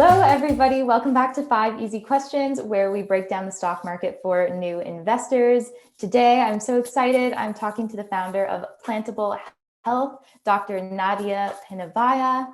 Hello, everybody. Welcome back to 5 Easy Questions, where we break down the stock market for new investors. Today, I'm so excited. I'm talking to the founder of Plantable Health, Dr. Nadja Pinnavaia.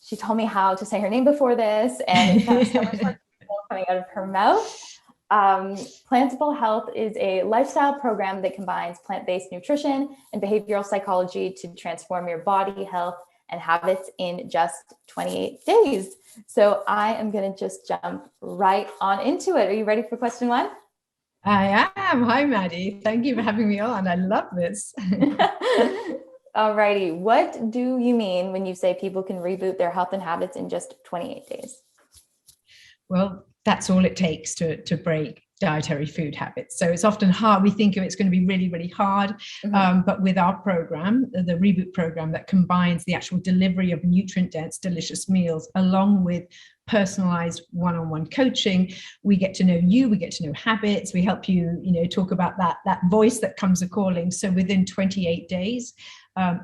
She told me how to say her name before this, and it sounds so much more coming out of her mouth. Plantable Health is a lifestyle program that combines plant-based nutrition and behavioral psychology to transform your body, health, and habits in just 28 days. So I am going to just jump right on into it. Are you ready for question one? I am. Hi, Maddy. Thank you for having me on. I love this. Alrighty. What do you mean when you say people can reboot their health and habits in just 28 days? Well, that's all it takes to break dietary food habits. So it's often hard. We think it's going to be really, really hard. But with our program, the Reboot program that combines the actual delivery of nutrient-dense, delicious meals along with personalized one-on-one coaching, we get to know you, we get to know habits, we help you, talk about that voice that comes a calling. So within 28 days,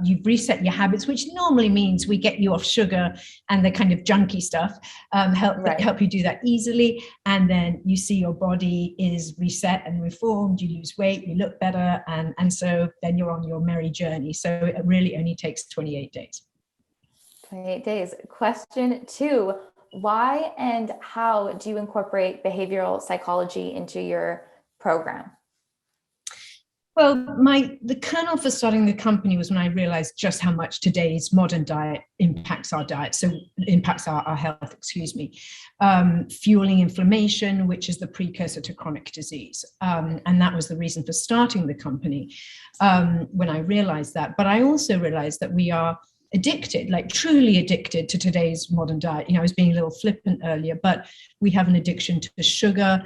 you've reset your habits, which normally means we get you off sugar and the kind of junky stuff, help you do that easily. And then you see your body is reset and reformed, you lose weight, you look better. And so then you're on your merry journey. So it really only takes 28 days. 28 days. Question 2, why and how do you incorporate behavioral psychology into your program? Well, the kernel for starting the company was when I realized just how much today's modern diet impacts our diet. So impacts our health, fueling inflammation, which is the precursor to chronic disease. And that was the reason for starting the company when I realized that. But I also realized that we are addicted, like truly addicted to today's modern diet. I was being a little flippant earlier, but we have an addiction to sugar,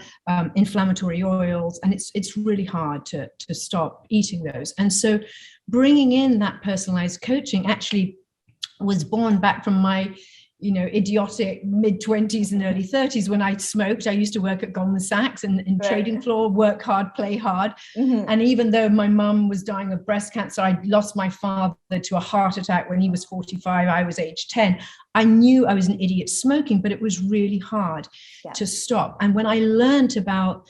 inflammatory oils, and it's really hard to stop eating those. And so bringing in that personalized coaching actually was born back from my idiotic mid-20s and early 30s when I smoked. I used to work at Goldman Sachs in trading floor, work hard, play hard. And even though my mum was dying of breast cancer, I lost my father to a heart attack when he was 45, I was age 10. I knew I was an idiot smoking, but it was really hard to stop. And when I learned about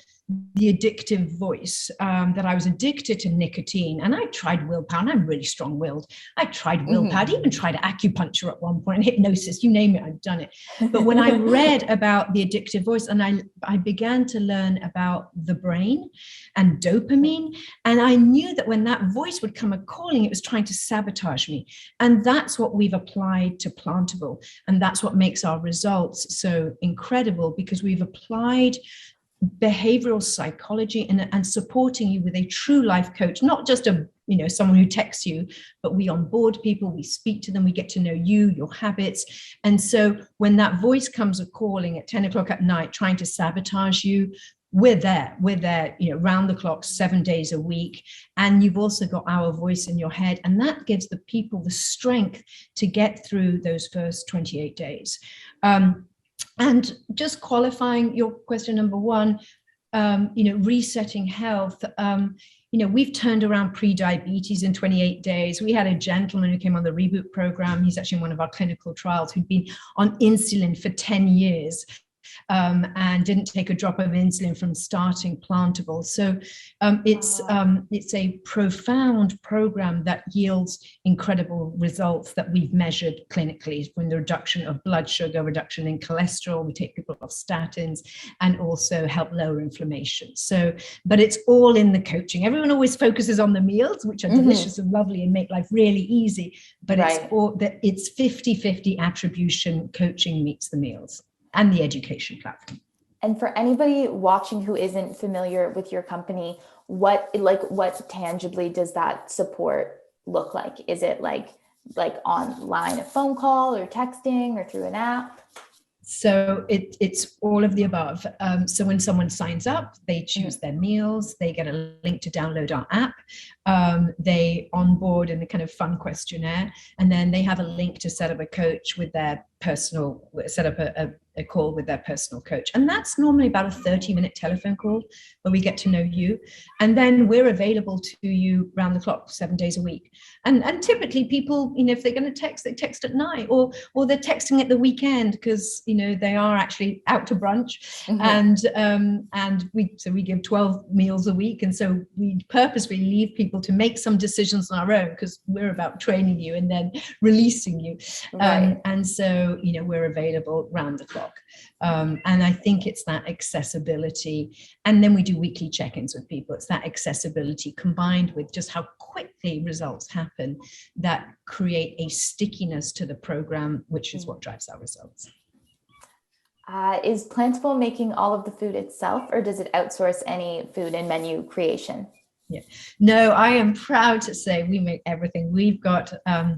the addictive voice, that I was addicted to nicotine, and I tried willpower, and I'm really strong-willed. I tried willpower, I'd even tried acupuncture at one point, and hypnosis, you name it, I've done it. But when I read about the addictive voice, and I began to learn about the brain and dopamine, and I knew that when that voice would come a calling, it was trying to sabotage me. And that's what we've applied to Plantable, and that's what makes our results so incredible, because we've applied behavioral psychology and supporting you with a true life coach, not just someone who texts you, but we onboard people, we speak to them, we get to know you, your habits. And so when that voice comes a calling at 10 o'clock at night, trying to sabotage you, we're there, round the clock, 7 days a week. And you've also got our voice in your head. And that gives the people the strength to get through those first 28 days. And just qualifying your question number one, resetting health. We've turned around pre-diabetes in 28 days. We had a gentleman who came on the Reboot program. He's actually in one of our clinical trials, who'd been on insulin for 10 years. And didn't take a drop of insulin from starting Plantable. So it's a profound program that yields incredible results that we've measured clinically, from the reduction of blood sugar, reduction in cholesterol. We take people off statins, and also help lower inflammation. So, but it's all in the coaching. Everyone always focuses on the meals, which are delicious and lovely and make life really easy. But it's 50-50 attribution. Coaching meets the meals and the education platform. And for anybody watching who isn't familiar with your company, what tangibly does that support look like? Is it like online, a phone call or texting or through an app? So it's all of the above. So when someone signs up, they choose their meals, they get a link to download our app, they onboard in a kind of fun questionnaire, and then they have a link to set up a coach with their set up a call with their personal coach. And that's normally about a 30-minute telephone call where we get to know you. And then we're available to you round the clock, 7 days a week. And typically people, if they're going to text, they text at night, or they're texting at the weekend because, they are actually out to brunch. Mm-hmm. And we give 12 meals a week. And so we purposely leave people to make some decisions on our own, because we're about training you and then releasing you. Right. And so, we're available round the clock. And I think it's that accessibility. And then we do weekly check-ins with people. It's that accessibility combined with just how quickly results happen that create a stickiness to the program, which is what drives our results. Is Plantable making all of the food itself, or does it outsource any food and menu creation? Yeah, no, I am proud to say we make everything. We've got, our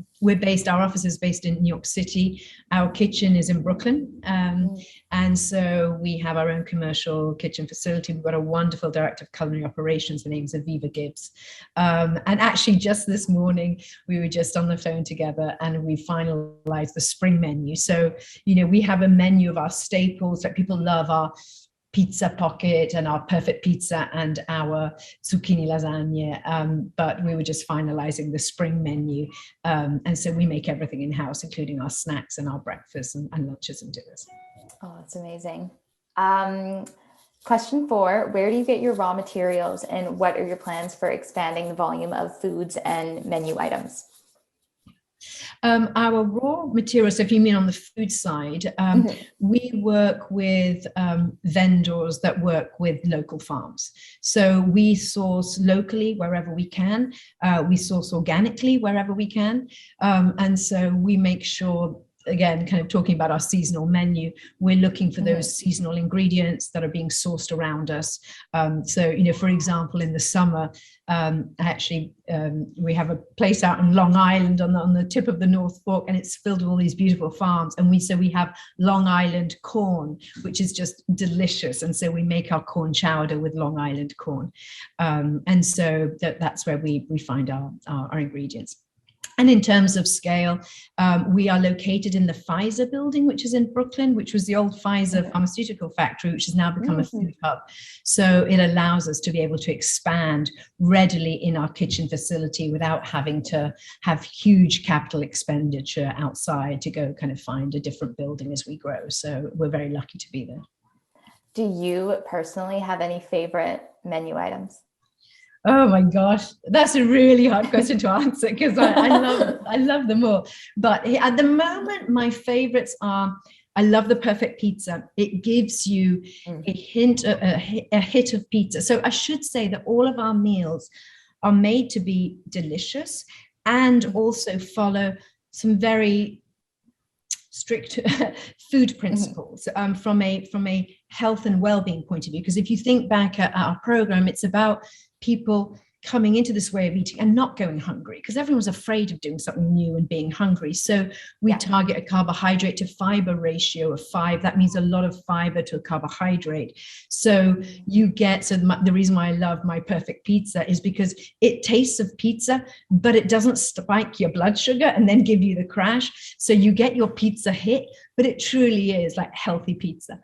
office is based in New York City. Our kitchen is in Brooklyn. And so we have our own commercial kitchen facility. We've got a wonderful director of culinary operations. Her name's Aviva Gibbs. And actually just this morning, we were just on the phone together and we finalized the spring menu. So, we have a menu of our staples that people love, our pizza pocket and our perfect pizza and our zucchini lasagna, but we were just finalizing the spring menu, and so we make everything in-house, including our snacks and our breakfasts and lunches and dinners. Oh, that's amazing. Question 4, where do you get your raw materials, and what are your plans for expanding the volume of foods and menu items? Our raw materials, so if you mean on the food side, we work with vendors that work with local farms. So we source locally wherever we can. We source organically wherever we can. And so we make sure, again, kind of talking about our seasonal menu, we're looking for those seasonal ingredients that are being sourced around us. So, for example, in the summer, we have a place out in Long Island on the tip of the North Fork, and it's filled with all these beautiful farms. And we have Long Island corn, which is just delicious. And so we make our corn chowder with Long Island corn. And so that's where we find our ingredients. And in terms of scale, we are located in the Pfizer building, which is in Brooklyn, which was the old Pfizer pharmaceutical factory, which has now become a food hub. So it allows us to be able to expand readily in our kitchen facility without having to have huge capital expenditure outside to go kind of find a different building as we grow. So we're very lucky to be there. Do you personally have any favorite menu items? Oh my gosh, that's a really hard question to answer, because I love them all. But at the moment, my favorites are, I love the perfect pizza. It gives you a hint of pizza. So I should say that all of our meals are made to be delicious and also follow some very strict food principles from a health and well-being point of view. Because if you think back at our program, it's about people coming into this way of eating and not going hungry, because everyone's afraid of doing something new and being hungry. So we target a carbohydrate to fiber ratio of 5. That means a lot of fiber to a carbohydrate. So you get, the reason why I love my perfect pizza is because it tastes of pizza, but it doesn't spike your blood sugar and then give you the crash. So you get your pizza hit, but it truly is like healthy pizza.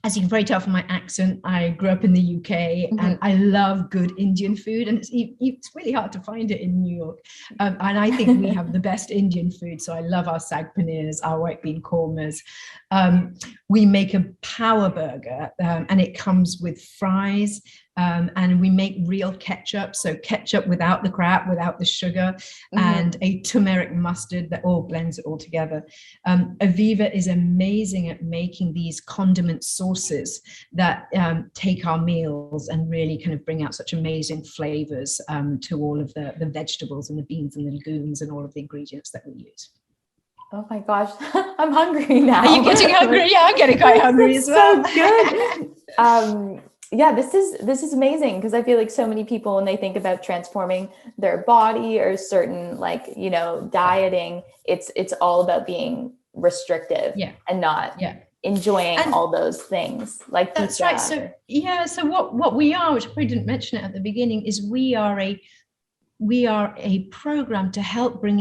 As you can probably tell from my accent, I grew up in the UK and I love good Indian food, and it's really hard to find it in New York. And I think we have the best Indian food. So I love our sag paneers, our white bean kormas. We make a power burger and it comes with fries. And we make real ketchup, so ketchup without the crap, without the sugar, and a turmeric mustard that all blends it all together. Aviva is amazing at making these condiment sauces that take our meals and really kind of bring out such amazing flavors to all of the vegetables and the beans and the legumes and all of the ingredients that we use. Oh my gosh, I'm hungry now. Are you getting hungry? Yeah, I'm getting quite hungry as well. So good. Yeah, this is amazing, because I feel like so many people, when they think about transforming their body or certain dieting, it's all about being restrictive and not enjoying all those things. Like that's pizza. Right. So what we are, which I probably didn't mention it at the beginning, is we are a program to help bring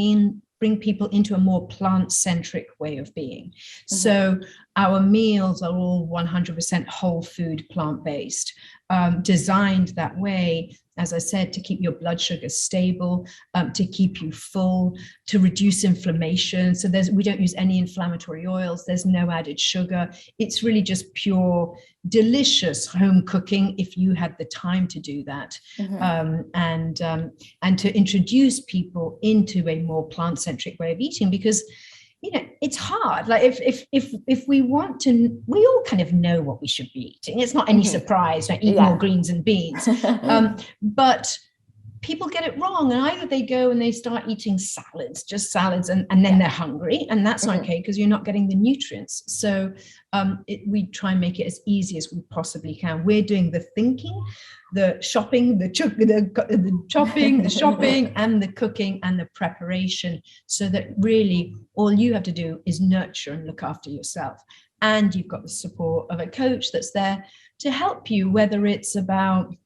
bring people into a more plant-centric way of being. So our meals are all 100% whole food, plant-based, designed that way, as I said, to keep your blood sugar stable, to keep you full, to reduce inflammation. So we don't use any inflammatory oils. There's no added sugar. It's really just pure, delicious home cooking if you had the time to do that. And to introduce people into a more plant-centric way of eating, because it's hard. Like if we want to, we all kind of know what we should be eating. It's not any surprise, like eat more greens and beans. But people get it wrong, and either they go and they start eating salads, just salads, and then they're hungry, and that's not okay because you're not getting the nutrients. So we try and make it as easy as we possibly can. We're doing the thinking, the shopping, the chopping, the shopping, and the cooking and the preparation, so that really all you have to do is nurture and look after yourself. And you've got the support of a coach that's there to help you, whether it's about,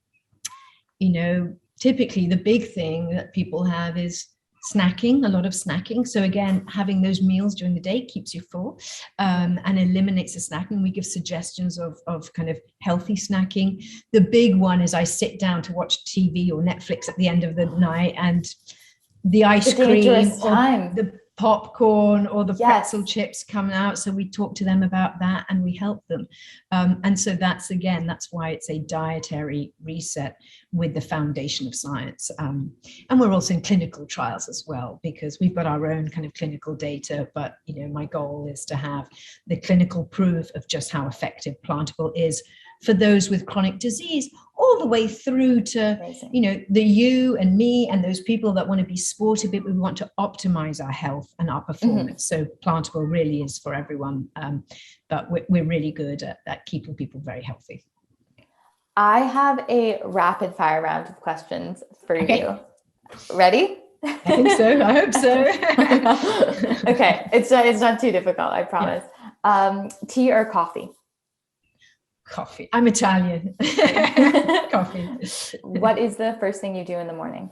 typically the big thing that people have is snacking, a lot of snacking. So again, having those meals during the day keeps you full, and eliminates the snacking. We give suggestions of kind of healthy snacking. The big one is I sit down to watch TV or Netflix at the end of the night, and the ice cream or the popcorn or the pretzel chips come out. So we talk to them about that and we help them. And so that's why it's a dietary reset with the foundation of science. And we're also in clinical trials as well, because we've got our own kind of clinical data. But, my goal is to have the clinical proof of just how effective Plantable is for those with chronic disease, all the way through to, the you and me and those people that want to be sporty, but we want to optimize our health and our performance. So Plantable really is for everyone, but we're really good at keeping people very healthy. I have a rapid fire round of questions for you. Ready? I think so. I hope so. Okay. It's not too difficult, I promise. Yeah. Tea or coffee? Coffee. I'm Italian. Coffee. What is the first thing you do in the morning?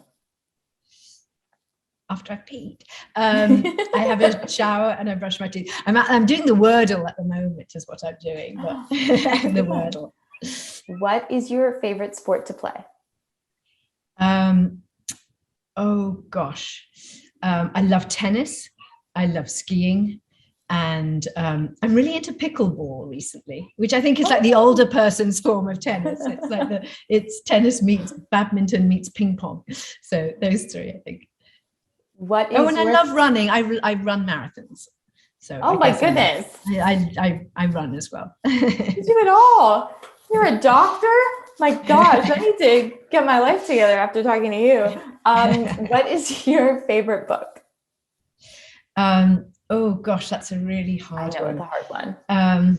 After I've peed, I have a shower and I brush my teeth. I'm doing the Wordle at the moment, is what I'm doing. But the Wordle. What is your favorite sport to play? Oh gosh, I love tennis. I love skiing. And I'm really into pickleball recently, which I think is like the older person's form of tennis. It's like it's tennis meets badminton meets ping pong. So those three, I think. I love running. I run marathons. So my goodness, I run as well. You do it all. You're a doctor? My gosh, I need to get my life together after talking to you. What is your favorite book? Oh gosh, that's a really hard one. I know, it's a hard one.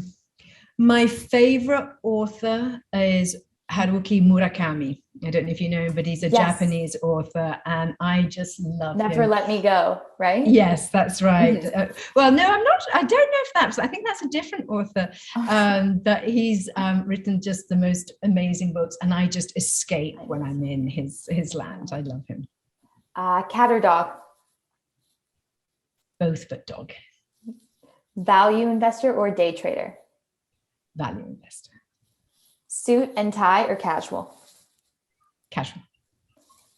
My favorite author is Haruki Murakami. I don't know if you know him, but he's a Japanese author, and I just love him. Never Let Me Go, right? Yes, that's right. Well, no, I'm not. I don't know if I think that's a different author. But he's written just the most amazing books, and I just escape when I'm in his land. I love him. Cat or dog? Both but dog. Value investor or day trader? Value investor. Suit and tie or casual? Casual.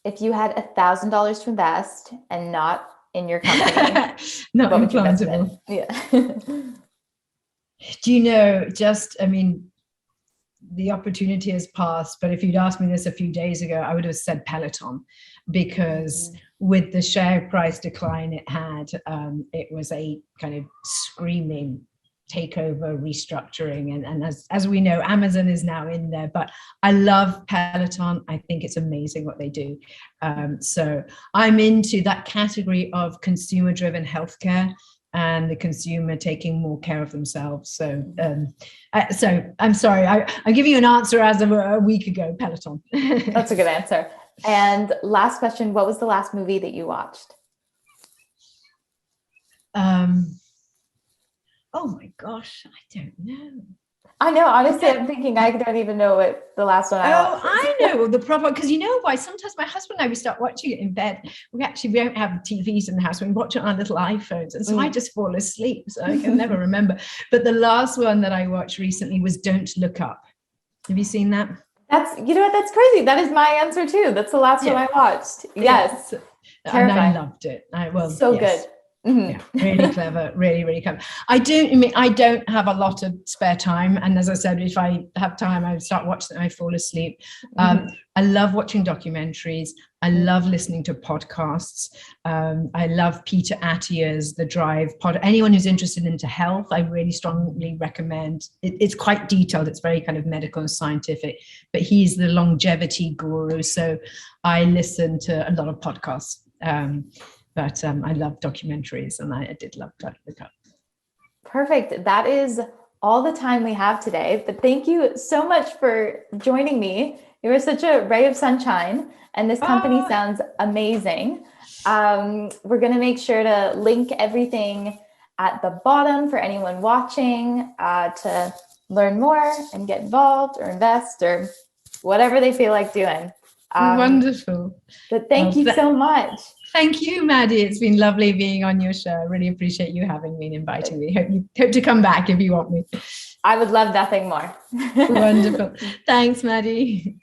If you had $1,000 to invest and not in your company, not in Plantable. Do you know, the opportunity has passed, but if you'd asked me this a few days ago, I would have said Peloton, because with the share price decline it had, it was a kind of screaming takeover, restructuring, and as we know, Amazon is now in there. But I love Peloton. I think it's amazing what they do. So I'm into that category of consumer-driven healthcare and the consumer taking more care of themselves. So I'm sorry, I'm giving you an answer as of a week ago. Peloton. That's a good answer. And last question, what was the last movie that you watched? Oh my gosh, I don't know. I know, honestly, I'm thinking I don't even know what the last one I watched. I know the proper, because you know why? Sometimes my husband and I, we start watching it in bed. We don't have TVs in the house. We watch it on our little iPhones. And so I just fall asleep. So I can never remember. But the last one that I watched recently was Don't Look Up. Have you seen that? You know what? That's crazy. That is my answer too. That's the last one I watched. Yes. And I loved it. So good. Yeah, really clever, really, really clever. I don't have a lot of spare time. And as I said, if I have time, I start watching and I fall asleep. I love watching documentaries. I love listening to podcasts. I love Peter Attia's The Drive pod. Anyone who's interested into health, I really strongly recommend. It's quite detailed. It's very kind of medical and scientific, but he's the longevity guru. So I listen to a lot of podcasts. But I love documentaries, and I did love Don't Look Up. Perfect. That is all the time we have today. But thank you so much for joining me. You were such a ray of sunshine, and this company sounds amazing. We're going to make sure to link everything at the bottom for anyone watching to learn more and get involved or invest or whatever they feel like doing. Wonderful. But thank you so much. Thank you, Maddy. It's been lovely being on your show. I really appreciate you having me and inviting me. Hope to come back if you want me. I would love nothing more. Wonderful. Thanks, Maddy.